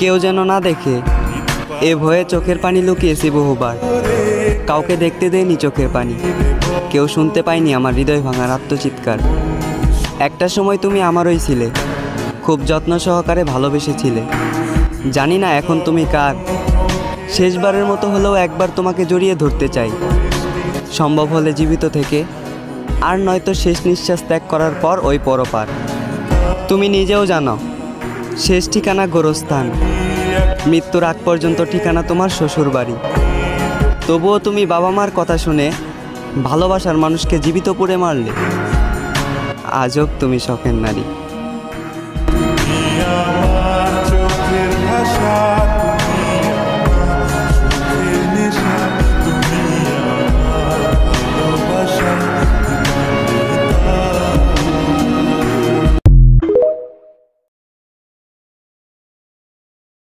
কেউ যেন না দেখে এ ভয়ে চোখের পানি লুকিয়েছি বহুবার। কাউকে দেখতে দেয়নি চোখের পানি, কেউ শুনতে পায়নি আমার হৃদয় ভাঙার আত্মচিৎকার। একটা সময় তুমি আমারই ছিলে, খুব যত্ন সহকারে ভালোবেসেছিলে। জানি না এখন তুমি কার। শেষবারের মতো হলেও একবার তোমাকে জড়িয়ে ধরতে চাই, সম্ভব হলে জীবিত থেকে, আর নয়তো শেষ নিঃশ্বাস ত্যাগ করার পর ওই পরপার। তুমি নিজেও জানো শেষ ঠিকানা গোরস্থান, মৃত্যুর আগ পর্যন্ত ঠিকানা তোমার শ্বশুর বাড়ি। তবুও তুমি বাবা মার কথা শুনে ভালোবাসার মানুষকে জীবিত পুড়ে মারলে। আজব তুমি শখের নারী। চোখের ভাষা